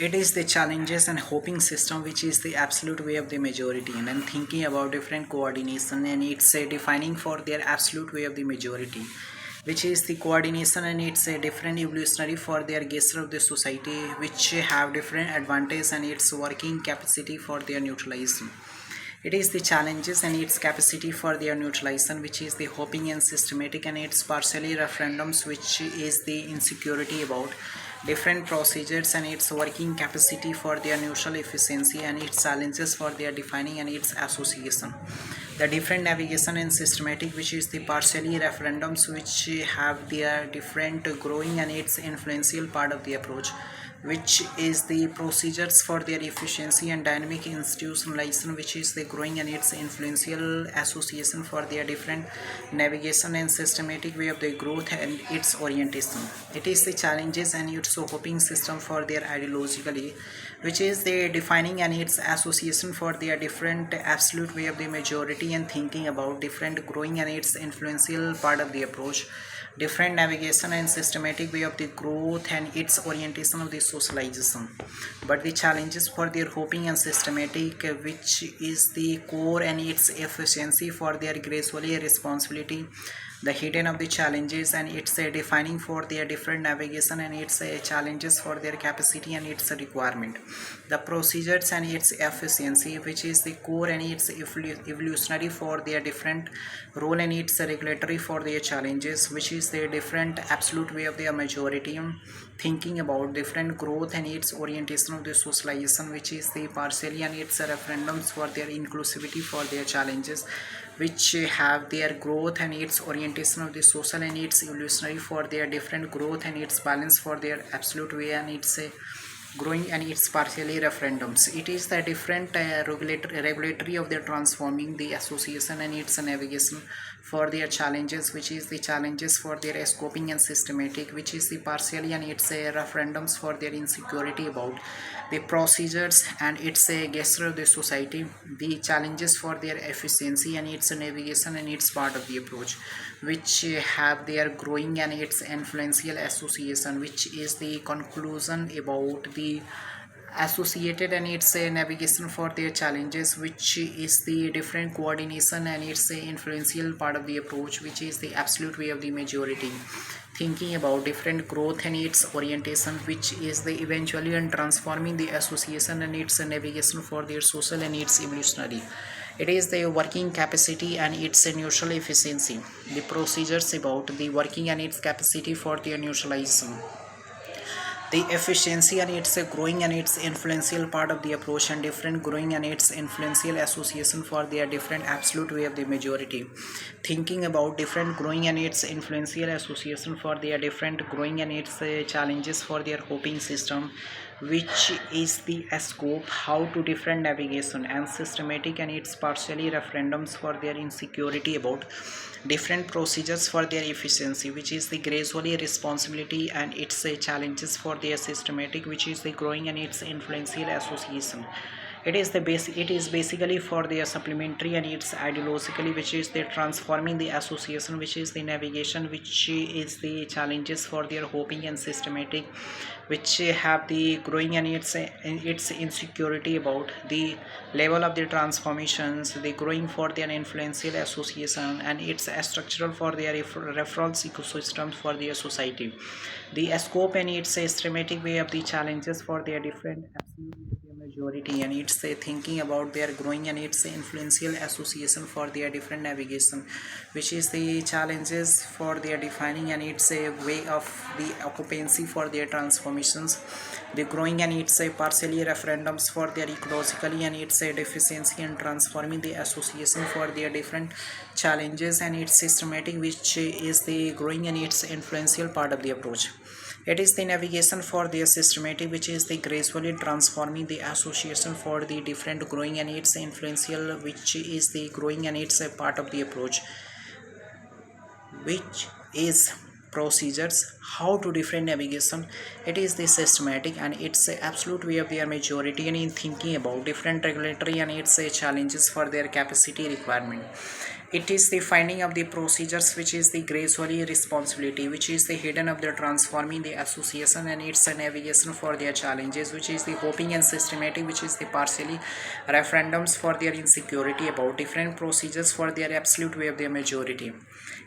It is the challenges and hoping system which is the absolute way of the majority, and then thinking about different coordination, and it's a defining for their absolute way of the majority, which is the coordination, and it's a different evolutionary for their guests of the society which have different advantage and its working capacity for their neutralization. It is the challenges and its capacity for their neutralization, which is the hoping and systematic, and its partially referendums, which is the insecurity about different procedures and its working capacity for their neutral efficiency, and its challenges for their defining and its association. The different navigation and systematic, which is the partially referendums, which have their different growing and its influential part of the approach, which is the procedures for their efficiency and dynamic institutionalization, which is the growing and its influential association for their different navigation and systematic way of the growth and its orientation. It is the challenges and its hoping system for their ideologically, which is the defining and its association for their different absolute way of the majority, and thinking about different growing and its influential part of the approach, different navigation and systematic way of the growth and its orientation of the socialization. But the challenges for their hoping and systematic, which is the core and its efficiency for their gradually responsibility, the hidden of the challenges, and it's a defining for their different navigation, and it's a challenges for their capacity and its requirement, the procedures and its efficiency, which is the core and its evolutionary for their different role, and its regulatory for their challenges, which is the different absolute way of their majority, thinking about different growth and its orientation of the socialization, which is the partially and its referendums for their inclusivity for their challenges, which have their growth and its orientation of the social, and its evolutionary for their different growth and its balance for their absolute way, and its growing and its partially referendums. It is the different regulatory of their transforming the association and its navigation for their challenges, which is the challenges for their scoping and systematic, which is the partially and its referendums for their insecurity about the procedures and its gesture of the society, the challenges for their efficiency and its navigation and its part of the approach, which have their growing and its influential association, which is the conclusion about the associated and its navigation for their challenges, which is the different coordination and its influential part of the approach, which is the absolute way of the majority, thinking about different growth and its orientation, which is the eventually and transforming the association and its navigation for their social and its evolutionary. It is the working capacity and its neutral efficiency, the procedures about the working and its capacity for their neutralization, the efficiency and its growing and its influential part of the approach, and different growing and its influential association for their different absolute way of the majority, thinking about different growing and its influential association for their different growing and its challenges for their hoping system, which is the scope how to different navigation and systematic and its partially referendums for their insecurity about different procedures for their efficiency, which is the gradually responsibility, and its challenges for their systematic, which is the growing and its influential association. It is the basic, it is basically for their supplementary and its ideologically, which is the transforming the association, which is the navigation, which is the challenges for their hoping and systematic, which have the growing and its insecurity about the level of the transformations, the growing for their influential association, and its structural for their reference ecosystems for their society, the scope and its systematic way of the challenges for their different majority, and it's a thinking about their growing and its influential association for their different navigation, which is the challenges for their defining and its a way of the occupancy for their transformations, the growing and its a partially referendums for their ecologically, and its a deficiency in transforming the association for their different challenges, and its systematic, which is the growing and its influential part of the approach. It is the navigation for their systematic, which is the gradually transforming the association for the different growing and its influential, which is the growing and its a part of the approach, which is procedures, how to different navigation. It is the systematic and it's a absolute way of their majority and in thinking about different regulatory and its challenges for their capacity requirement. It is the finding of the procedures which is the gradually responsibility which is the hidden of the transforming the association and its navigation for their challenges which is the hoping and systematic which is the partially referendums for their insecurity about different procedures for their absolute way of their majority.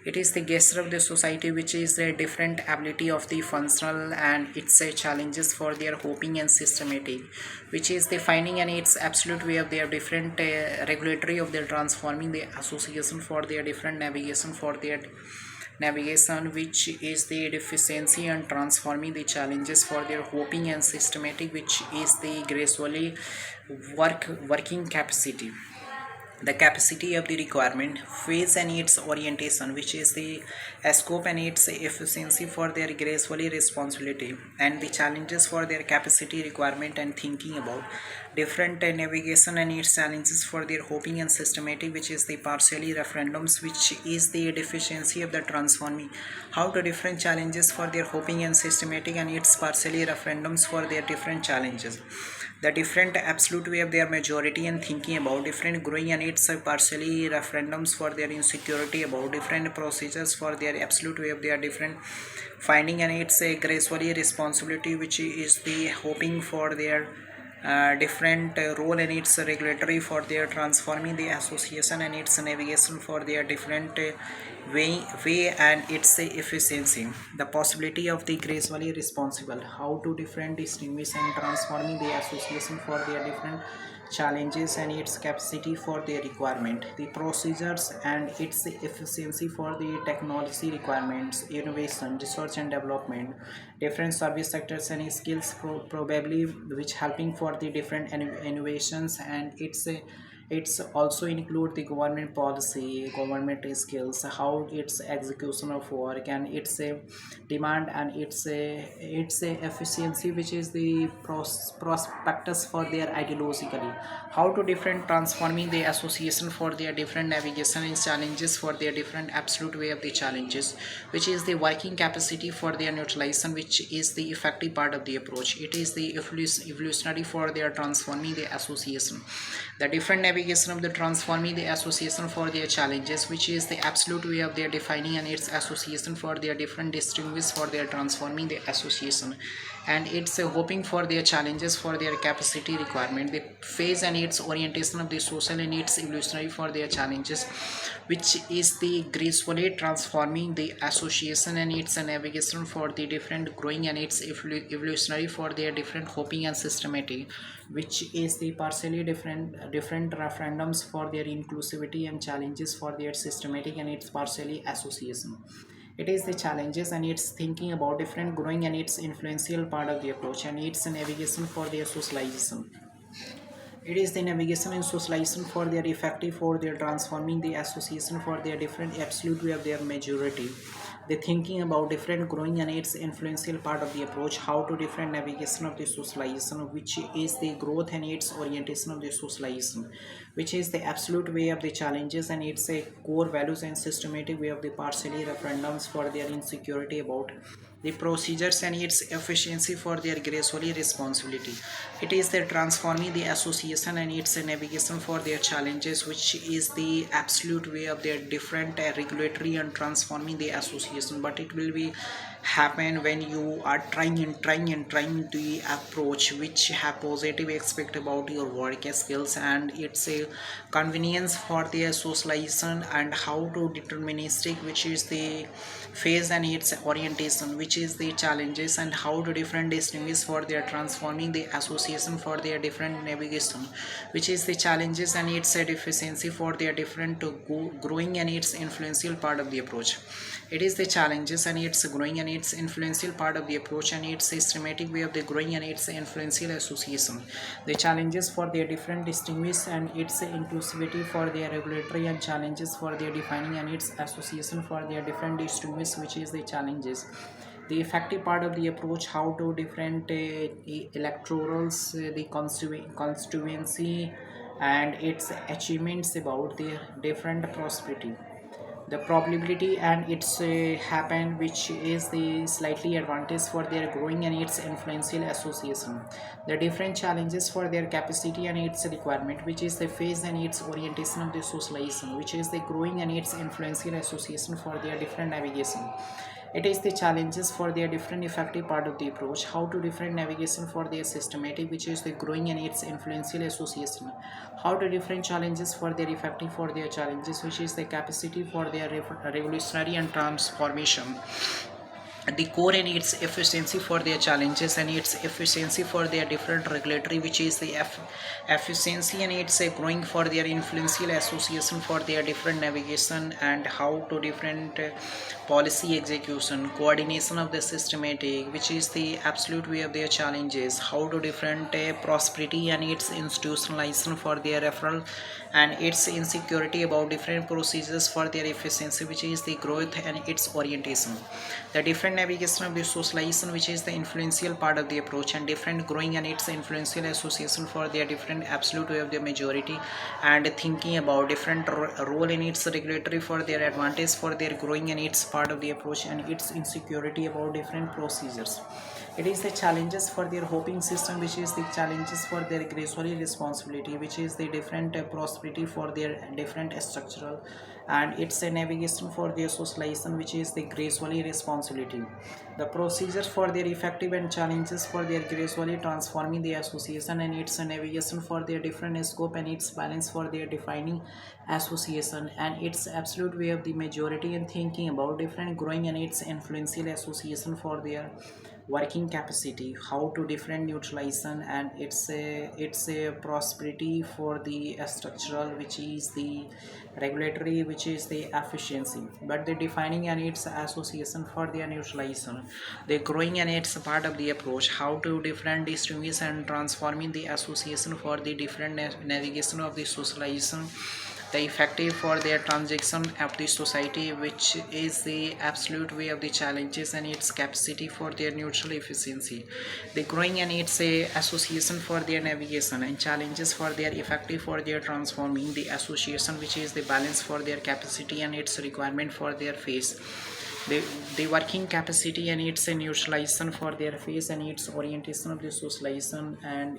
It is the gesture of the society which is the different ability of the functional and its challenges for their hoping and systematic which is the finding and its absolute way of their different regulatory of their transforming the association for their different navigation for their navigation which is the deficiency and transforming the challenges for their hoping and systematic which is the gradually working capacity. The capacity of the requirement phase and its orientation which is the scope and its efficiency for their gracefully responsibility and the challenges for their capacity requirement and thinking about different navigation and its challenges for their hoping and systematic which is the partially referendums which is the deficiency of the transforming how to different challenges for their hoping and systematic and its partially referendums for their different challenges. The different absolute way of their majority and thinking about different growing and its partially referendums for their insecurity about different procedures for their absolute way of their different finding and its gracefully responsibility which is the hoping for their different role and its regulatory for their transforming the association and its navigation for their different way and its efficiency. The possibility of the gracefully responsible how to different distinguish and transforming the association for their different challenges and its capacity for their requirement, the procedures and its efficiency for the technology requirements, innovation, research and development, different service sectors and skills probably which helping for the different innovations and it's also include the government policy, government skills, how its execution of work and its a demand and its a efficiency which is the prospectus for their ideologically, how to different transforming the association for their different navigation and challenges for their different absolute way of the challenges which is the working capacity for their neutralization which is the effective part of the approach. It is the evolutionary for their transforming the association, the different navigation of the transforming the association for their challenges which is the absolute way of their defining and its association for their different distinguish for their transforming the association and it's hoping for their challenges for their capacity requirement, the phase and its orientation of the social and its evolutionary for their challenges which is the gracefully transforming the association and its navigation for the different growing and its evolutionary for their different hoping and systematic which is the partially different referendums for their inclusivity and challenges for their systematic and its partially association. It is the challenges and its thinking about different growing and its influential part of the approach and its navigation for their socialization. It is the navigation and socialization for their effective for their transforming the association for their different absolute way of their majority. The thinking about different growing and its influential part of the approach, how to different navigation of the socialization, which is the growth and its orientation of the socialization, which is the absolute way of the challenges and its a core values and systematic way of the partially referendums for their insecurity about the procedures and its efficiency for their gracefully responsibility. It is the transforming the association and its navigation for their challenges which is the absolute way of their different regulatory and transforming the association, but it will be happen when you are trying the approach which have positive expect about your work skills and it's a convenience for their socialization and how to deterministic which is the phase and its orientation which is the challenges and how to different distinguish for their transforming the association for their different navigation which is the challenges and its deficiency for their different growing and its influential part of the approach. It is the challenges and its growing and its influential part of the approach and its systematic way of the growing and its influential association. The challenges for their different distinguish and its inclusivity for their regulatory and challenges for their defining and its association for their different distinguish which is the challenges. The effective part of the approach, how to different electorals, the constituency and its achievements about their different prosperity. the probability and it's happen, which is the slightly advantage for their growing and its influential association, the different challenges for their capacity and its requirement, which is the phase and its orientation of the socialization, which is the growing and its influential association for their different navigation. It is the challenges for their different effective part of the approach, how to different navigation for their systematic, which is the growing and its influential association, how to different challenges for their effective for their challenges, which is the capacity for their revolutionary and transformation, the core and its efficiency for their challenges and its efficiency for their different regulatory, which is the efficiency and it's a growing for their influential association for their different navigation, and how to different policy execution, coordination of the systematic, which is the absolute way of their challenges, how to different prosperity and its institutionalization for their referral, and its insecurity about different procedures for their efficiency, which is the growth and its orientation, the different navigation of the socialization, which is the influential part of the approach, and different growing and its influential association for their different absolute way of the majority, and thinking about different role in its regulatory for their advantage for their growing and its part of the approach, and its insecurity about different procedures. It is the challenges for their hoping system, which is the challenges for their gradually responsibility, which is the different prosperity for their different structural, and it's a navigation for their socialization, which is the gradually responsibility, the procedures for their effective and challenges for their gradually transforming the association, and it's a navigation for their different scope and its balance for their defining association, and its absolute way of the majority, and thinking about different growing and its influential association for their working capacity, how to different neutralization, and it's a prosperity for the structural, which is the regulatory, which is the efficiency, but the defining and its association for their neutralization, the growing and its part of the approach, how to different distinguish and transforming the association for the different navigation of the socialization, the effective for their transaction of the society, which is the absolute way of the challenges and its capacity for their neutral efficiency, the growing and its association for their navigation, and challenges for their effective for their transforming the association, which is the balance for their capacity and its requirement for their phase, the working capacity and its neutralization for their phase, and its orientation of the socialization, and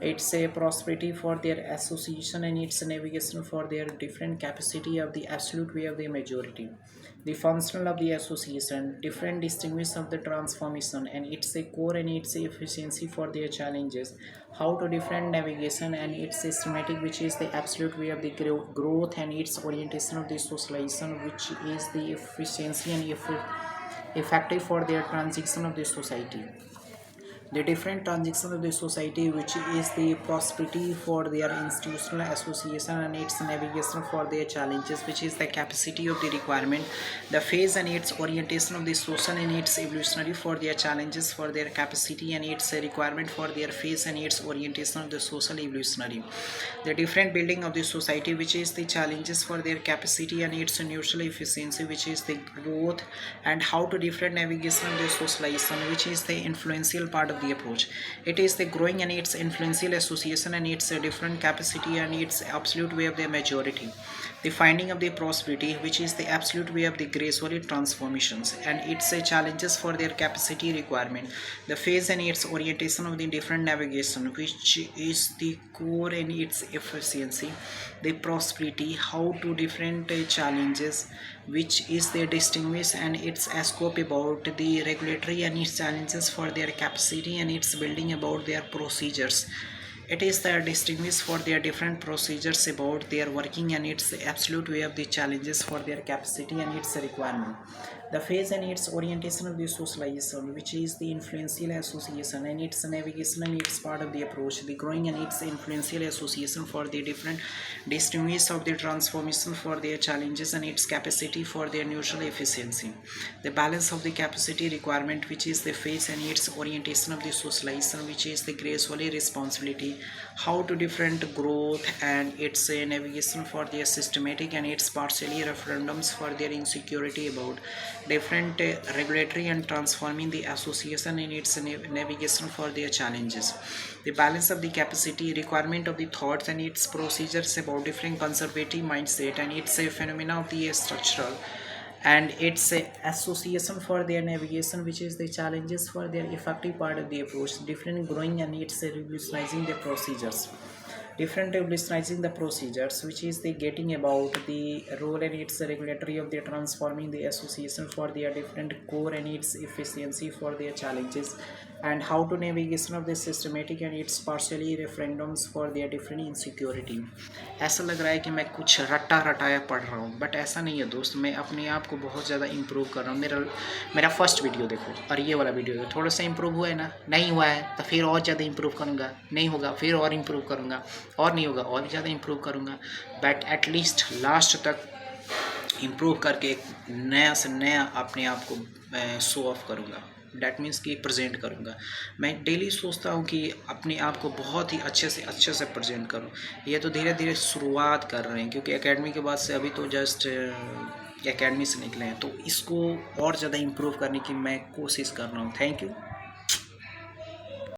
it's a prosperity for their association, and its navigation for their different capacity of the absolute way of the majority, the functional of the association, different distinguish of the transformation, and its a core and its efficiency for their challenges, how to different navigation and its systematic, which is the absolute way of the growth, and its orientation of the socialization, which is the efficiency and effective for their transition of the society, the different transaction of the society, which is the prosperity for their institutional association, and its navigation for their challenges, which is the capacity of the requirement, the phase and its orientation of the social and its evolutionary for their challenges for their capacity, and its requirement for their phase and its orientation of the social evolutionary, the different building of the society, which is the challenges for their capacity and its neutral efficiency, which is the growth, and how to different navigation of the socialization, which is the influential part of the approach. It is the growing and its influential association, and its different capacity and its absolute way of the majority, the finding of the prosperity, which is the absolute way of the gradually transformations, and its challenges for their capacity requirement, the phase and its orientation of the different navigation, which is the core and its efficiency, the prosperity, how to different challenges, which is the distinguish and its scope about the regulatory, and its challenges for their capacity and its building about their procedures. It is the distinguished for their different procedures about their working, and its absolute way of the challenges for their capacity and its requirement, the phase and its orientation of the socialization, which is the influential association, and its navigation and its part of the approach, the growing and its influential association for the different distinguished of the transformation for their challenges, and its capacity for their neutral efficiency, the balance of the capacity requirement, which is the phase and its orientation of the socialization, which is the gracefully responsibility, how to different growth, and its navigation for their systematic, and its partially referendums for their insecurity about different regulatory and transforming the association in its navigation for their challenges. The balance of the capacity requirement of the thoughts and its procedures about different conservative mindset, and it's a phenomena of the structural, and it's a association for their navigation, which is the challenges for their effective part of the approach, different growing, and it's a revolutionizing the procedures, different revolutionizing the procedures, which is the getting about the role and its regulatory of the transforming the association for their different core and its efficiency for their challenges, and how to navigation of the systematic and its partially referendums for their different insecurity. ऐसा लग रहा है कि मैं कुछ रट्टा रटाया पढ़ रहा हूँ, बट ऐसा नहीं है दोस्त, मैं अपने आप को बहुत ज़्यादा इम्प्रूव कर रहा हूँ। मेरा फर्स्ट वीडियो देखो और ये वाला वीडियो देखो, थोड़ा सा इम्प्रूव हुआ है ना? नहीं हुआ है तो फिर और ज़्यादा इम्प्रूव करूँगा, नहीं होगा फिर और इम्प्रूव करूँगा, और नहीं होगा और ज़्यादा इम्प्रूव करूँगा, बट एटलीस्ट लास्ट तक इम्प्रूव करके एक नया से नया अपने आप को शो ऑफ करूँगा। डैट मीन्स कि प्रेजेंट करूँगा। मैं डेली सोचता हूँ कि अपने आप को बहुत ही अच्छे से प्रेजेंट करूँ। ये तो धीरे धीरे शुरुआत कर रहे हैं, क्योंकि एकेडमी के बाद से अभी तो जस्ट एकेडमी से निकले हैं, तो इसको और ज़्यादा इम्प्रूव करने की मैं कोशिश कर रहा हूँ। Thank you.